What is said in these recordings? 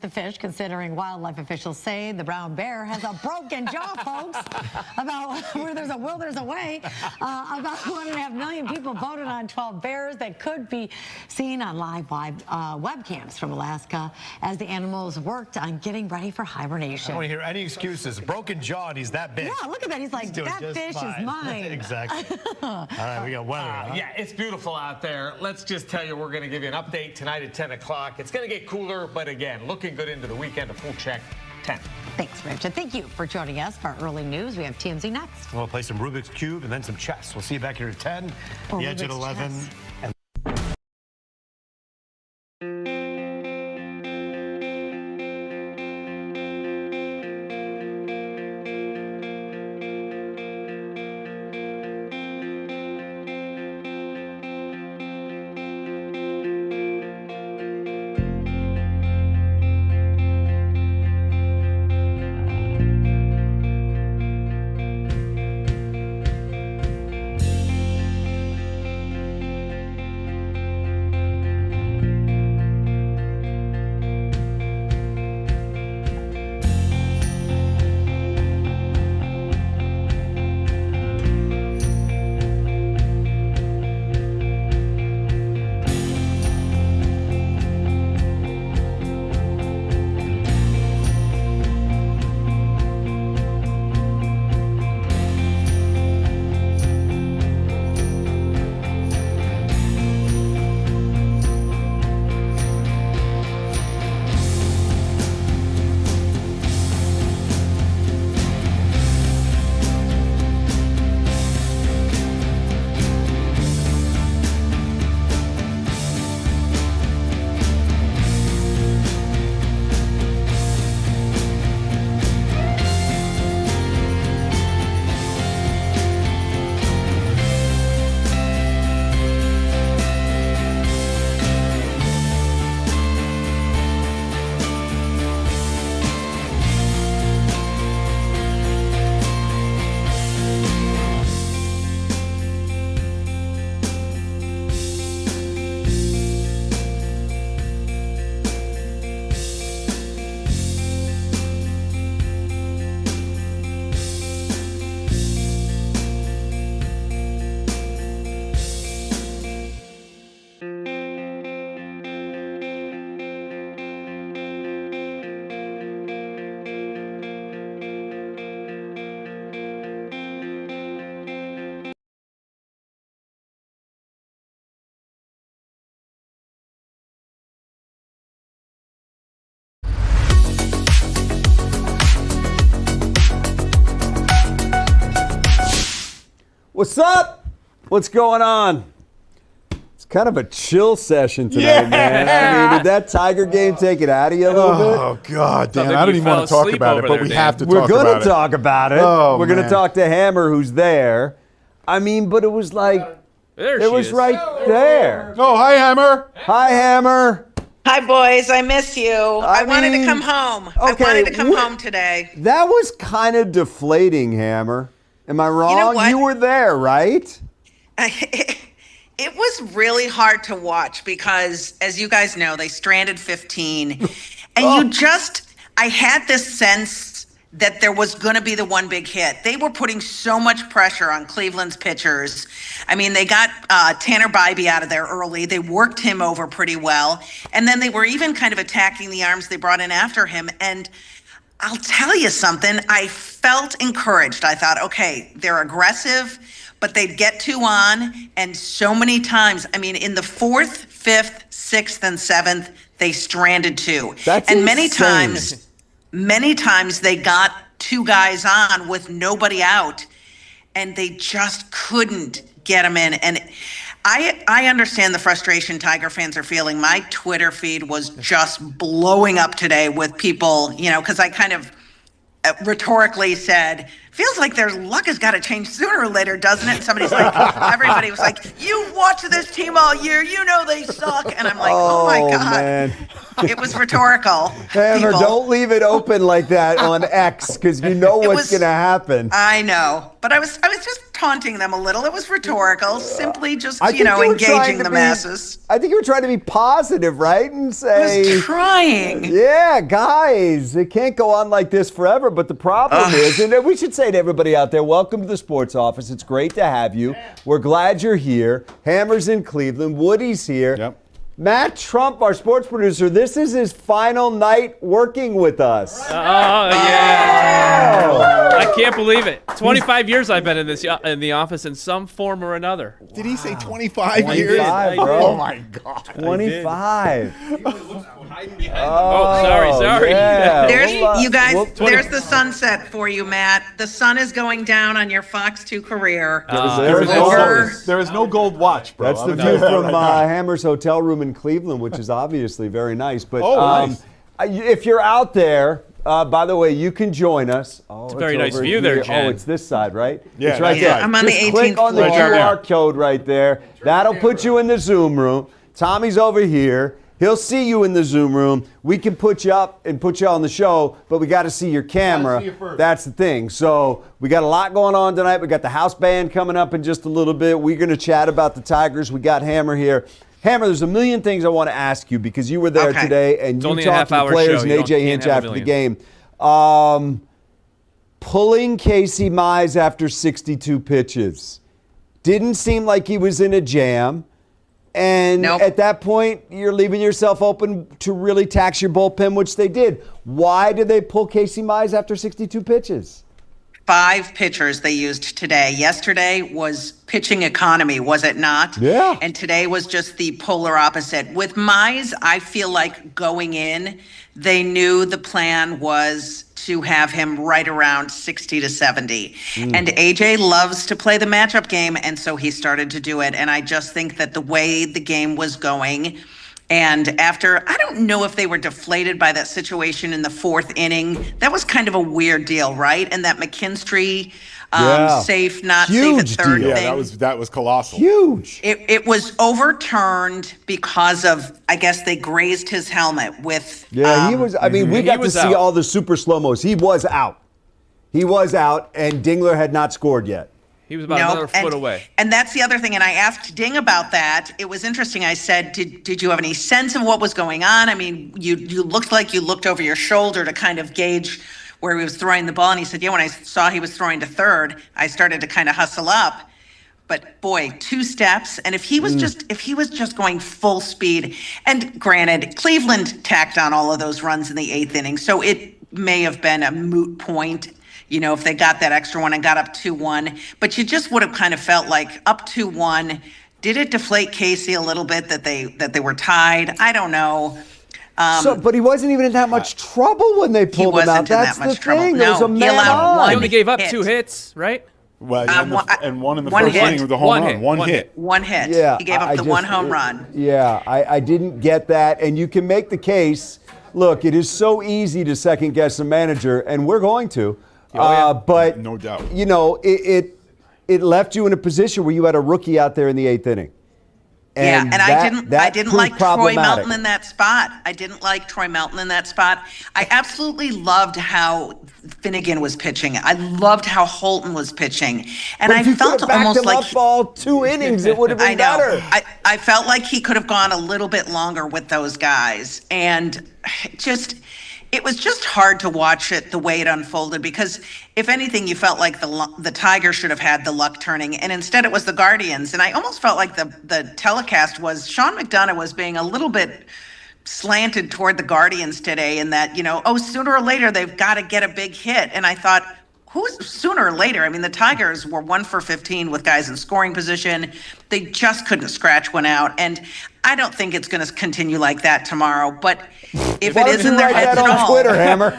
The fish, considering wildlife officials say the brown bear has a broken jaw, folks. About where there's a will, there's a way. About 1.5 million people voted on 12 bears that could be seen on live webcams from Alaska as the animals worked on getting ready for hibernation. I don't want to hear any excuses. Broken jaw, and he's that big. Yeah, look at that. He's like, that fish is mine. Exactly. All right, we got weather. Yeah, it's beautiful out there. Let's just tell you, we're going to give you an update tonight at 10 o'clock. It's going to get cooler, but again, looking good into the weekend. A full check, 10. Thanks, Rich. And thank you for joining us for our early news. We have TMZ next. We'll play some Rubik's Cube and then some chess. We'll see you back here at 10, Or the Edge at Rubik's 11. chess. And What's up? What's going on? It's kind of a chill session tonight, man. I mean, did that Tiger game take it out of you a little bit? Oh, God, Dan, I don't even want to talk about it, but we have to talk about it. We're going to talk about it. Oh, We're going to man. talk to Hammer, who's there. I mean, but it was like, it was right there. Oh, hi, Hammer. Hi, Hammer. Hi, boys. I miss you. I wanted to come home. okay, I wanted to come home today. That was kind of deflating, Hammer. Am I wrong? You know what? You were there, right? It was really hard to watch because, as you guys know, they stranded 15. And I had this sense that there was going to be the one big hit. They were putting so much pressure on Cleveland's pitchers. I mean, they got Tanner Bybee out of there early. They worked him over pretty well. And then they were even kind of attacking the arms they brought in after him. And I'll tell you something, I felt encouraged. I thought, okay, they're aggressive, but they'd get 2 on. And so many times, I mean, in the 4th, 5th, 6th, and 7th, they stranded 2. That's and insane. many times they got 2 guys on with nobody out, and they just couldn't get them in. And I understand the frustration Tiger fans are feeling. My Twitter feed was just blowing up today with people, because I kind of rhetorically said, feels like their luck has got to change sooner or later, doesn't it? And somebody's like, everybody was like, you watch this team all year, you know they suck. And I'm like, oh my God. Man. It was rhetorical. Hammer, people. don't leave it open like that on X, because you know what's going to happen. I know. But I was just taunting them a little. It was rhetorical, simply just, I think you were trying engaging to the be- masses. I think you were trying to be positive, right? And I say, was trying. yeah, guys, it can't go on like this forever. But the problem is, and we should say to everybody out there, welcome to the Sports Office. It's great to have you. We're glad you're here. Hammer's in Cleveland. Woody's here. Yep. Matt Trump, our sports producer, this is his final night working with us. Oh, yeah. I can't believe it. 25 years I've been in the office in some form or another. Did he say 25 years? 25, bro. Oh, my God. 25. Oh, sorry. Yeah. There's, you guys, Well, there's the sunset for you, Matt. The sun is going down on your Fox 2 career. There is no gold watch, bro. That's the view from Hammer's hotel room in Cleveland, which is obviously very nice. But nice. If you're out there, by the way, you can join us. Oh, it's a very nice over view there, here. Jen. Oh, it's this side, right? Yeah, it's right that's there. right. I'm on the Just 18th click on the floor. QR code right there. That'll put you in the Zoom room. Tommy's over here. He'll see you in the Zoom room. We can put you up and put you on the show, but we got to see your camera. That's the thing. So we got a lot going on tonight. We got the house band coming up in just a little bit. We're going to chat about the Tigers. We got Hammer here. Hammer, there's a million things I want to ask you because you were there Okay. today and It's you only a talked to the half-hour players show. and You AJ can't Hinch have a after the million. game. Pulling Casey Mize after 62 pitches. Didn't seem like he was in a jam. And Nope. at that point, you're leaving yourself open to really tax your bullpen, which they did. Why did they pull Casey Mize after 62 pitches? 5 pitchers they used today. Yesterday was pitching economy, was it not? Yeah. And today was just the polar opposite. With Mize, I feel like going in, they knew the plan was to have him right around 60 to 70. And AJ loves to play the matchup game, and so he started to do it. And I just think that the way the game was going, and after, I don't know if they were deflated by that situation in the 4th inning. That was kind of a weird deal, right? And that McKinstry safe, not Huge safe at 3rd deal. Yeah, thing. that was colossal. Huge. It was overturned because of, I guess they grazed his helmet with. Yeah, he was. I mean, we got to was see out. all the super slow-mos. He was out. He was out, and Dingler had not scored yet. He was about another foot away. And that's the other thing. And I asked Ding about that. It was interesting. I said, did you have any sense of what was going on? I mean, you looked like you looked over your shoulder to kind of gauge where he was throwing the ball. And he said, yeah, when I saw he was throwing to 3rd, I started to kind of hustle up. But boy, 2 steps. And if he was just going full speed, and granted, Cleveland tacked on all of those runs in the 8th inning. So it may have been a moot point, if they got that extra one and got up 2-1. But you just would have kind of felt like up 2-1. Did it deflate Casey a little bit that they were tied? I don't know. But he wasn't even in that much trouble when they pulled him out. wasn't in that That's the much trouble. thing. No, There was a he man allowed on. one He only gave up hit. 2 hits, right? Well, and one in the one first hit. inning with a home One run. hit. One One hit. hit. One hit. Yeah, He gave up the one home run. Yeah, I didn't get that. And you can make the case. Look, it is so easy to second guess a manager, and we're going to. But No doubt. It left you in a position where you had a rookie out there in the 8th inning. And I didn't proved like Troy problematic. Melton in that spot. I didn't like Troy Melton in that spot. I absolutely loved how Finnegan was pitching. I loved how Holton was pitching. And But I if you felt could have backed almost him like up all 2 innings, it would have been I know. better. I felt like he could have gone a little bit longer with those guys. And it was just hard to watch it the way it unfolded because if anything, you felt like the Tigers should have had the luck turning, and instead it was the Guardians. And I almost felt like the telecast was Sean McDonough was being a little bit slanted toward the Guardians today, in that sooner or later they've got to get a big hit. And I thought, who's sooner or later? I mean, the Tigers were 1 for 15 with guys in scoring position. They just couldn't scratch one out, and I don't think it's going to continue like that tomorrow. But if Why it don't is you in their write heads that at on all, Twitter, Hammer?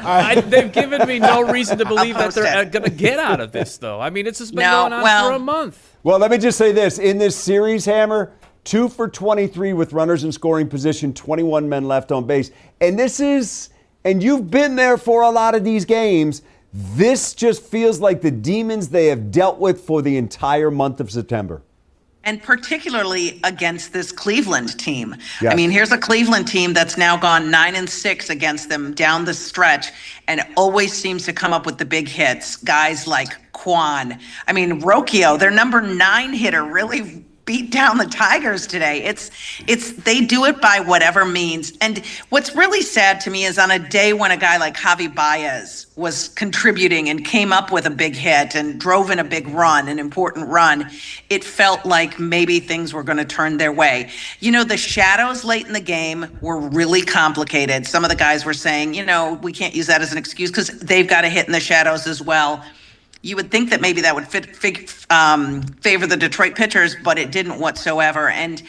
They've given me no reason to believe that post they're it. going to get out of this, though. I mean, it's just been No, going on well- for a month. Well, let me just say this. In this series, Hammer, 2 for 23 with runners in scoring position, 21 men left on base. And and you've been there for a lot of these games, this just feels like the demons they have dealt with for the entire month of September. And particularly against this Cleveland team. Yes. I mean, here's a Cleveland team that's now gone 9-6 against them down the stretch and always seems to come up with the big hits. Guys like Quan. I mean, Rocchio, their number 9 hitter, really beat down the Tigers today. It's they do it by whatever means. And what's really sad to me is on a day when a guy like Javi Baez was contributing and came up with a big hit and drove in a big run, an important run, it felt like maybe things were going to turn their way. You know, the shadows late in the game were really complicated. Some of the guys were saying, you know, we can't use that as an excuse because they've got a hit in the shadows as well. You would think that maybe that would favor the Detroit pitchers, but it didn't whatsoever. And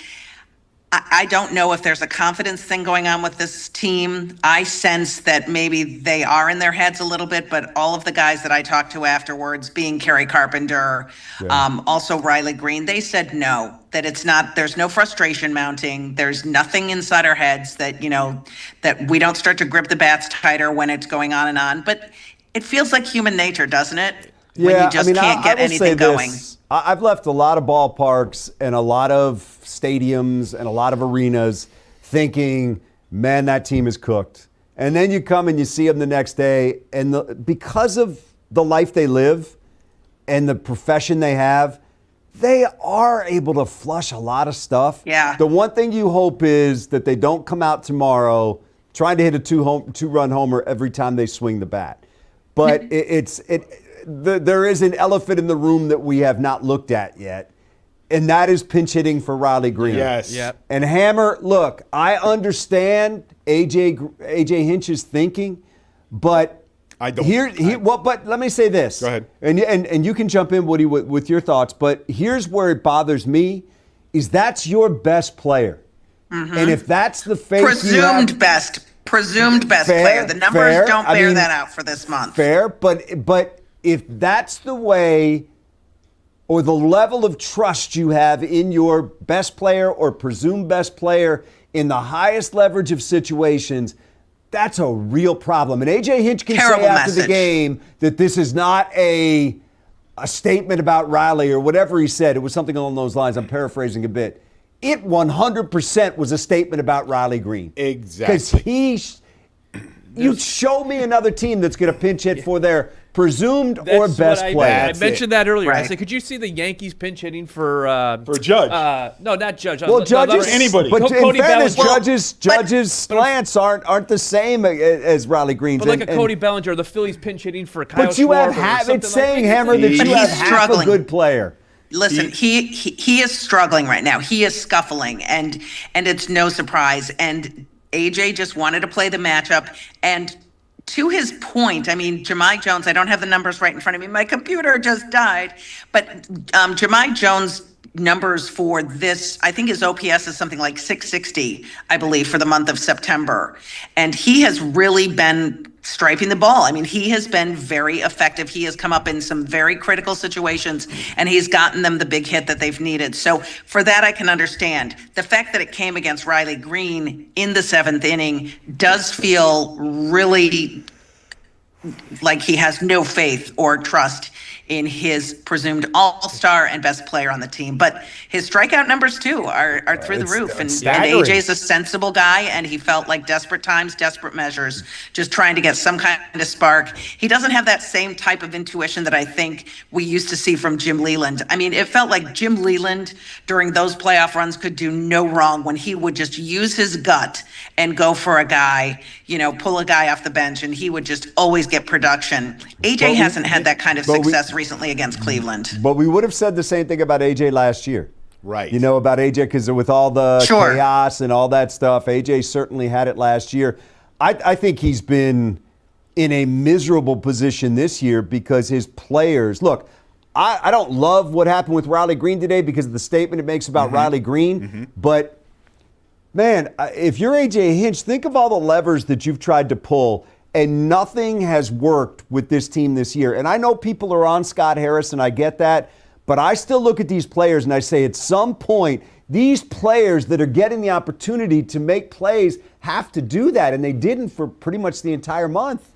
I don't know if there's a confidence thing going on with this team. I sense that maybe they are in their heads a little bit, but all of the guys that I talked to afterwards, being Kerry Carpenter, also Riley Green, they said no, that it's not, there's no frustration mounting. There's nothing inside our heads that, you know, that we don't start to grip the bats tighter when it's going on and on. But it feels like human nature, doesn't it? When you just can't get anything going. I've left a lot of ballparks and a lot of stadiums and a lot of arenas thinking, man, that team is cooked. And then you come and you see them the next day, and because of the life they live and the profession they have, they are able to flush a lot of stuff. Yeah. The one thing you hope is that they don't come out tomorrow trying to hit a two-run homer every time they swing the bat. But there is an elephant in the room that we have not looked at yet, and that is pinch hitting for Riley Green. Yes. Yep. And Hammer, look, I understand AJ Hinch's thinking, but I don't. But let me say this. Go ahead. And you can jump in, Woody, with your thoughts. But here's where it bothers me: is that's your best player, and if that's the face Presumed best player. The numbers don't bear that out for this month. Fair, but if that's the way or the level of trust you have in your best player or presumed best player in the highest leverage of situations, that's a real problem. And A.J. Hinch can say after the game that this is not a statement about Riley or whatever he said. It was something along those lines. I'm paraphrasing a bit. It 100% was a statement about Riley Green. Exactly. Because you show me another team that's going to pinch hit for their presumed or best player. I mentioned that earlier. Right. I said, could you see the Yankees pinch hitting for Judge? No, not Judge. Well, Judge's anybody. But Cody in fairness, Bellinger. Judge's slants aren't the same as Riley Green's. But like a Cody Bellinger, the Phillies pinch hitting for Kyle But you Schwarber have or it's something saying, like Hammer, that But you he's have half struggling. a good player. Listen, he is struggling right now. He is scuffling, and it's no surprise. And AJ just wanted to play the matchup. And to his point, I mean, Jahmai Jones, I don't have the numbers right in front of me. My computer just died. But Jahmai Jones' numbers for this, I think his OPS is something like 660, I believe, for the month of September. And he has really been striping the ball. I mean, he has been very effective. He has come up in some very critical situations, and he's gotten them the big hit that they've needed. So for that, I can understand. The fact that it came against Riley Green in the 7th inning does feel really like he has no faith or trust in his presumed all-star and best player on the team. But his strikeout numbers, too, are through the roof. And AJ's a sensible guy, and he felt like desperate times, desperate measures, just trying to get some kind of spark. He doesn't have that same type of intuition that I think we used to see from Jim Leland. I mean, it felt like Jim Leland during those playoff runs could do no wrong when he would just use his gut and go for a guy, you know, pull a guy off the bench, and he would just always get production. AJ hasn't had that kind of success recently against Cleveland. But we would have said the same thing about AJ last year. Right. You know, about AJ, because with all the chaos and all that stuff, AJ certainly had it last year. I think he's been in a miserable position this year because his players, look, I don't love what happened with Riley Green today because of the statement it makes about Riley Green, but man, if you're AJ Hinch, think of all the levers that you've tried to pull, and nothing has worked with this team this year. And I know people are on Scott Harris, and I get that, but I still look at these players and I say at some point, these players that are getting the opportunity to make plays have to do that, and they didn't for pretty much the entire month.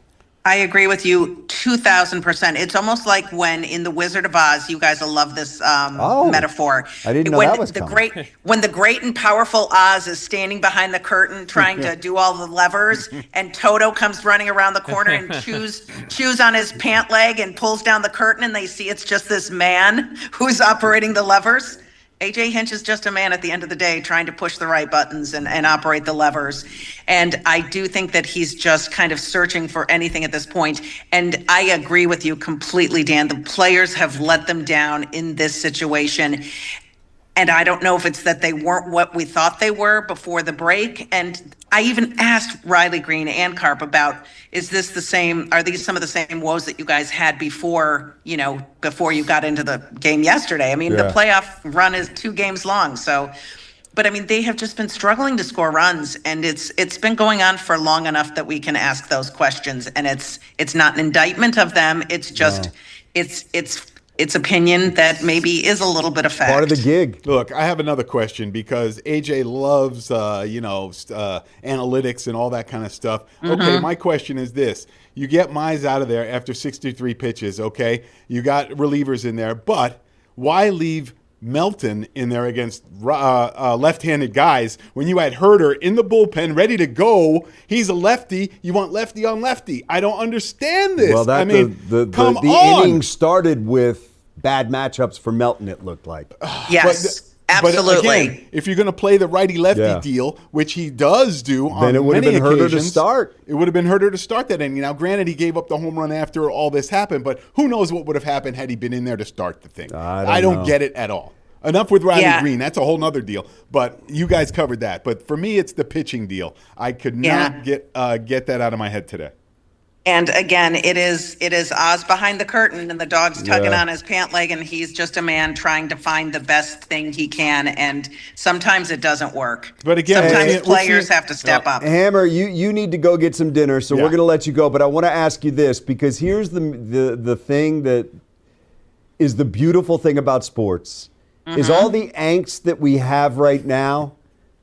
I agree with you 2,000%. It's almost like when in The Wizard of Oz, you guys will love this metaphor. I didn't know when that was the coming. when the great and powerful Oz is standing behind the curtain trying to do all the levers, and Toto comes running around the corner and chews on his pant leg and pulls down the curtain, and they see it's just this man who's operating the levers. AJ Hinch is just a man at the end of the day trying to push the right buttons and operate the levers. And I do think that he's just kind of searching for anything at this point. And I agree with you completely, Dan. The players have let them down in this situation. And I don't know if it's that they weren't what we thought they were before the break. And I even asked Riley Green and Carp about, is this the same, are these some of the same woes that you guys had before you got into the game yesterday? I mean, the playoff run is 2 games long. So, but I mean, they have just been struggling to score runs, and it's been going on for long enough that we can ask those questions. And it's not an indictment of them. It's just, it's opinion that maybe is a little bit of fact. Part of the gig. Look, I have another question because AJ loves, analytics and all that kind of stuff. Okay, my question is this. You get Mize out of there after 63 pitches, okay? You got relievers in there, but why leave Melton in there against left-handed guys when you had Herder in the bullpen ready to go? He's a lefty. You want lefty on lefty. I don't understand this. Well, come the on. inning started with bad matchups for Melton, it looked like. Yes, absolutely. But again, if you're going to play the righty-lefty deal, which he does do on then it would have many been Herder to occasions, start. It would have been Herder to start that inning. Now, granted, he gave up the home run after all this happened, but who knows what would have happened had he been in there to start the thing. I don't get it at all. Enough with Riley Green. That's a whole nother deal. But you guys covered that. But for me, it's the pitching deal. I could not get that out of my head today. And again, it is Oz behind the curtain, and the dog's tugging on his pant leg, and he's just a man trying to find the best thing he can. And sometimes it doesn't work. But again, sometimes players have to step up. Hammer, you need to go get some dinner, so we're going to let you go. But I want to ask you this, because here's the thing that is the beautiful thing about sports. Is all the angst that we have right now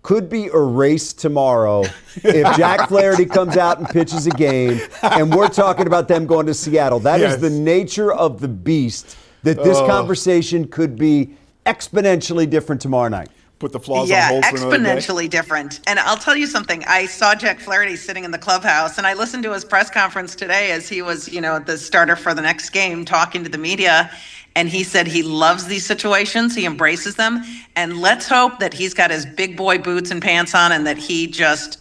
could be erased tomorrow if Jack Flaherty comes out and pitches a game and we're talking about them going to Seattle. That is the nature of the beast, that this conversation could be exponentially different tomorrow night. Put the flaws on hold for another day. Exponentially different. And I'll tell you something. I saw Jack Flaherty sitting in the clubhouse, and I listened to his press conference today as he was, the starter for the next game, talking to the media. And he said he loves these situations. He embraces them. And let's hope that he's got his big boy boots and pants on and that he just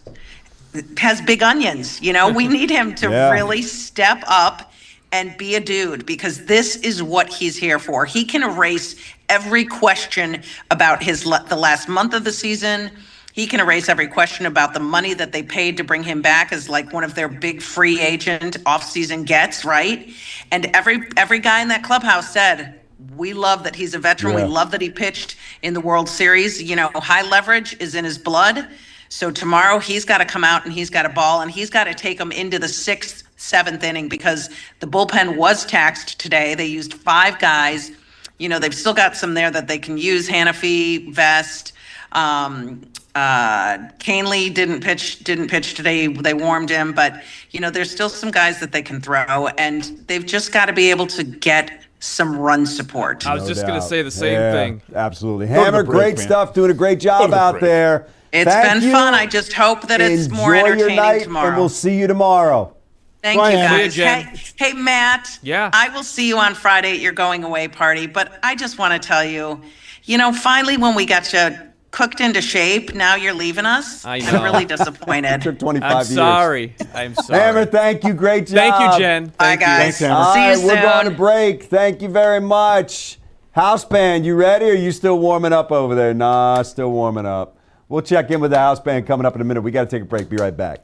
has big onions. We need him to really step up and be a dude, because this is what he's here for. He can erase every question about the last month of the season. He can erase every question about the money that they paid to bring him back as like one of their big free agent offseason gets, right? And every guy in that clubhouse said, we love that he's a veteran. We love that he pitched in the World Series. High leverage is in his blood. So tomorrow he's got to come out and he's got to ball, and he's got to take them into the 6th, 7th inning, because the bullpen was taxed today. They used 5 guys. They've still got some there that they can use. Hanafi, Vest, Canely didn't pitch today. They warmed him, but there's still some guys that they can throw, and they've just got to be able to get some run support. I was just going to say the same thing. Absolutely. Hammer, great stuff, doing a great job out there. It's been fun. I just hope that it's more entertaining tomorrow. And we'll see you tomorrow. Thank you, guys. See you, Jen. Hey, Matt. Yeah. I will see you on Friday at your going away party, but I just want to tell you, finally when we got you cooked into shape, now you're leaving us. I know. I'm really disappointed. It took 25 years. I'm sorry. Hammer, thank you. Great job. Thank you, Jen. Bye, guys. Thanks, Hammer. All See you right, soon. we're going to break. Thank you very much. House band, you ready, or are you still warming up over there? Nah, still warming up. We'll check in with the house band coming up in a minute. We got to take a break. Be right back.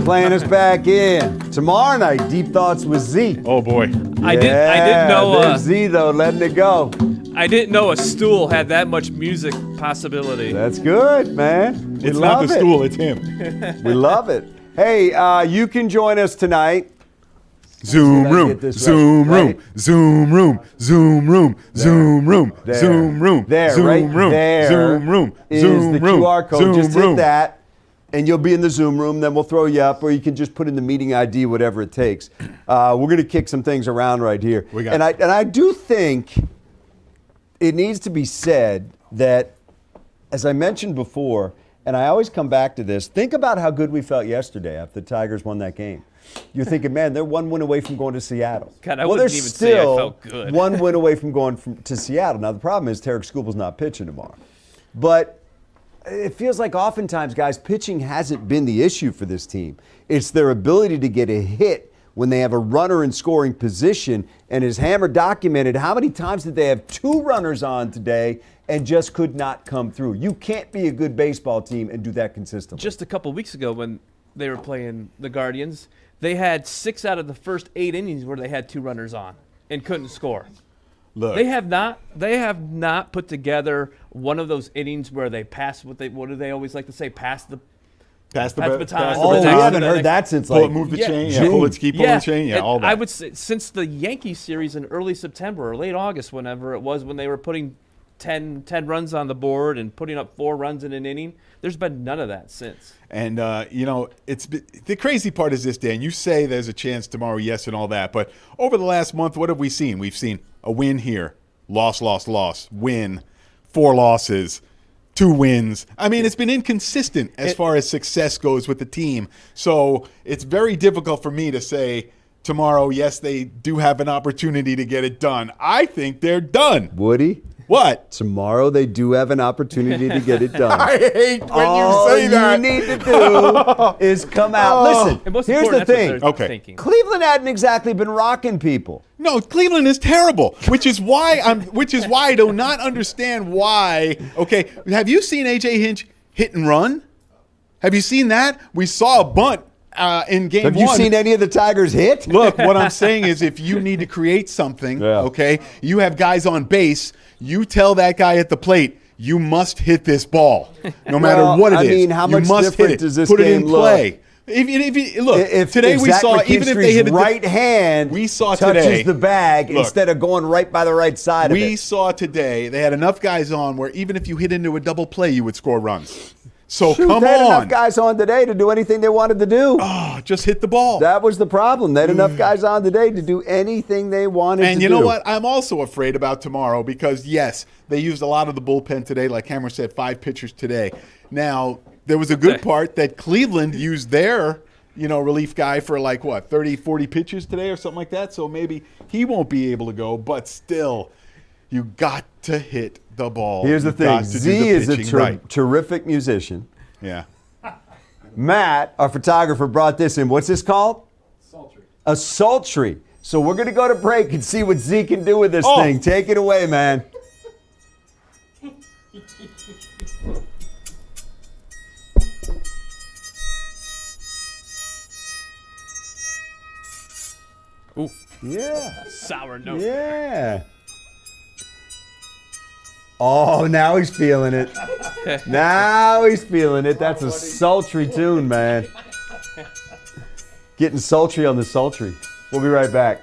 playing us back in. Tomorrow night, Deep Thoughts with Z. Oh boy. I didn't know. There's Z though, letting it go. I didn't know a stool had that much music possibility. That's good, man. We It's love not the it. stool, it's him. We love it. Hey, you can join us tonight. Zoom I room, get this Zoom right? room, Right? Zoom room, Zoom room, Zoom room, There. Zoom room, There, Zoom right room, there Zoom room, is Zoom the room, QR code. Zoom Just hit room. that, and you'll be in the Zoom room. Then we'll throw you up, or you can just put in the meeting ID, whatever it takes. We're going to kick some things around right here. We got and it. I do think it needs to be said that, as I mentioned before, and I always come back to this, think about how good we felt yesterday after the Tigers won that game. You're thinking, man, they're one win away from going to Seattle. God, I well, wouldn't they're even say I still felt good. one win away from going to Seattle. Now, the problem is Tarek Skubal's not pitching tomorrow. But it feels like oftentimes, guys, pitching hasn't been the issue for this team. It's their ability to get a hit when they have a runner in scoring position. And as Hammer documented, how many times did they have 2 runners on today and just could not come through? You can't be a good baseball team and do that consistently. Just a couple weeks ago when they were playing the Guardians, they had 6 out of the first 8 innings where they had 2 runners on and couldn't score. Look, They have not put together one of those innings where they pass what do they always like to say? Pass the baton. Oh, we the next- haven't heard that since pull like it, move the Yeah. chain, yeah, June. pull it, ski, pull the chain, yeah, and all that. I would say since the Yankees series in early September or late August, whenever it was, when they were putting 10 runs on the board and putting up 4 runs in an inning, there's been none of that since. And, the crazy part is this, Dan. You say there's a chance tomorrow, yes, and all that. But over the last month, what have we seen? We've seen a win here, loss, win, 4 losses, 2 wins. I mean, it's been inconsistent as far as success goes with the team. So it's very difficult for me to say tomorrow, yes, they do have an opportunity to get it done. I think they're done. Woody, What? tomorrow they do have an opportunity to get it done. I hate when All you say that. you need to do is come out. Listen, And most here's the important, that's what thing. they're Okay. thinking. Cleveland hadn't exactly been rocking people. No, Cleveland is terrible, which is why I do not understand why. Okay, have you seen AJ Hinch hit and run? Have you seen that? We saw a bunt in game 1. Have you seen any of the Tigers hit? Look, what I'm saying is if you need to create something, Yeah. okay, you have guys on base, you tell that guy at the plate, you must hit this ball, no matter Well, what it is. I mean, how you much must different hit it. does this Put it in game look? play. If today we Zach saw, even if they hit McKinstry's right hand we saw touches today, the bag look, instead of going right by the right side of we it. saw today they had enough guys on where even if you hit into a double play, you would score runs. So Shoot, come they had enough on, guys on today to do anything they wanted to do. oh, just hit the ball. That was the problem. They had enough guys on today to do anything they wanted to do. And you know what? I'm also afraid about tomorrow because, yes, they used a lot of the bullpen today. Like Hammer said, 5 pitchers today. Now, there was a good part that Cleveland used their, relief guy for 30, 40 pitches today or something like that. So maybe he won't be able to go. But still, you got to hit the ball. Here's the You thing. got to do Z the is a pitching right. terrific musician. Yeah. Matt, our photographer, brought this in. What's this called? Sultry. A sultry. So we're going to go to break and see what Z can do with this thing. Take it away, man. Ooh, Yeah. sour note. Yeah. Oh, now he's feeling it. Now he's feeling it. That's a sultry tune, man. Getting sultry on the sultry. We'll be right back.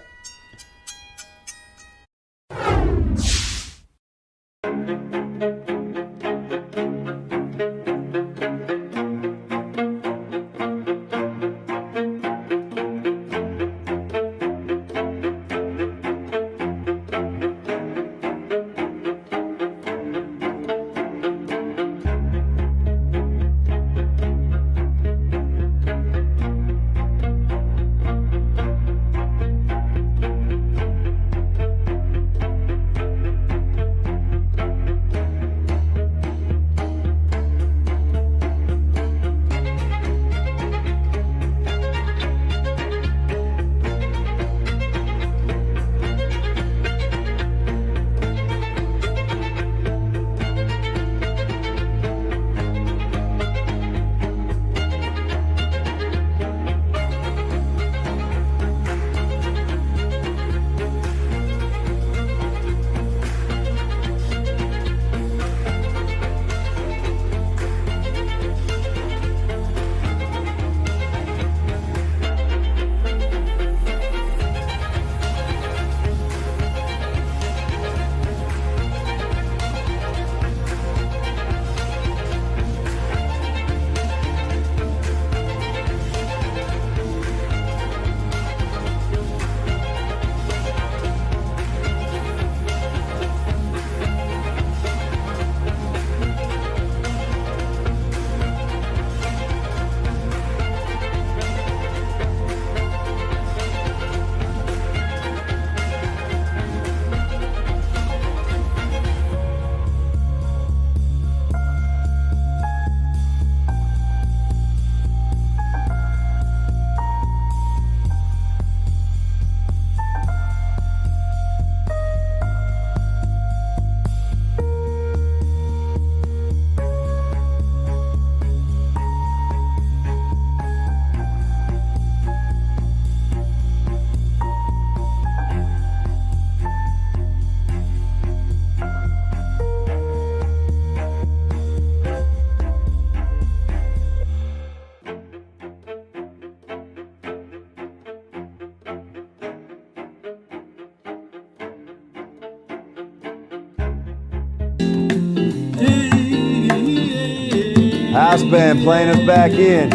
house band playing us back in.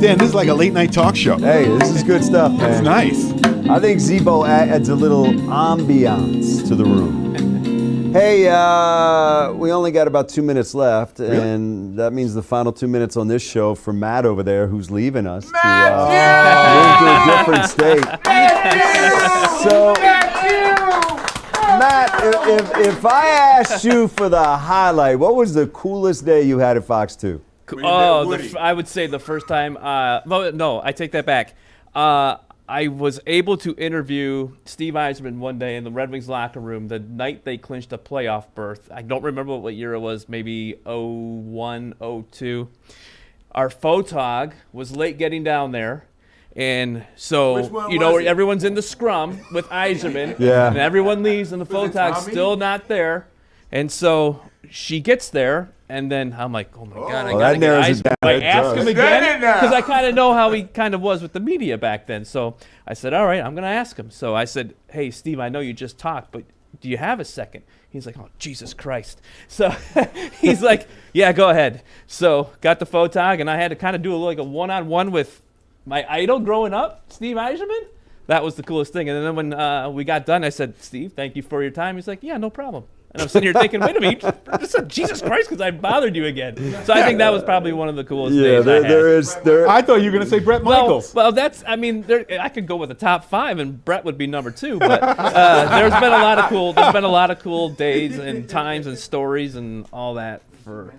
Dan, this is like a late night talk show. Hey, this is good stuff, man. It's nice. I think Zebo adds a little ambiance to the room. Hey, we only got about 2 minutes left, and that means the final 2 minutes on this show for Matt over there, who's leaving us to move to a different state. So, Matt, if I asked you for the highlight, what was the coolest day you had at Fox 2? I would say the first time. No, I take that back. I was able to interview Steve Yzerman one day in the Red Wings locker room the night they clinched a playoff berth. I don't remember what year it was, maybe 01, 02. Our photog was late getting down there. And so, everyone's in the scrum with Yzerman. Yeah. And everyone leaves, and the photog's still not there. And so she gets there, and then I'm like, oh, my God, I got to get Yzerman. I ask him again, because I kind of know how he kind of was with the media back then. So I said, all right, I'm going to ask him. So I said, hey, Steve, I know you just talked, but do you have a second? He's like, oh, Jesus Christ. So he's like, yeah, go ahead. So got the photog, and I had to kind of do like a one-on-one with my idol growing up, Steve Yzerman. That was the coolest thing. And then when we got done, I said, Steve, thank you for your time. He's like, yeah, no problem. And I'm sitting here thinking, wait a minute, you just said Jesus Christ because I bothered you again. So I think that was probably one of the coolest days I had. I thought you were going to say Brett Michaels. Well, I could go with the top 5, and Brett would be number 2. But there's been a lot of cool days and times and stories and all that for.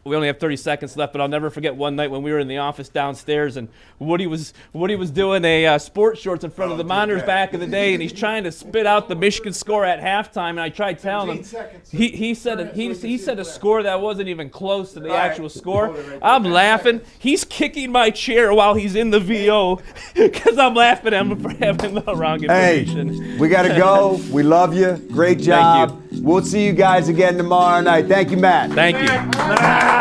We only have 30 seconds left, but I'll never forget one night when we were in the office downstairs, and Woody was doing a sports shorts in front of the monitors back in the day, and he's trying to spit out the Michigan score at halftime. And I tried telling him, he said a score that wasn't even close to the actual score. I'm laughing. He's kicking my chair while he's in the VO because I'm laughing at him for having the wrong information. Hey, we gotta go. We love you. Great job. Thank you. We'll see you guys again tomorrow night. Thank you, Matt. Thank you.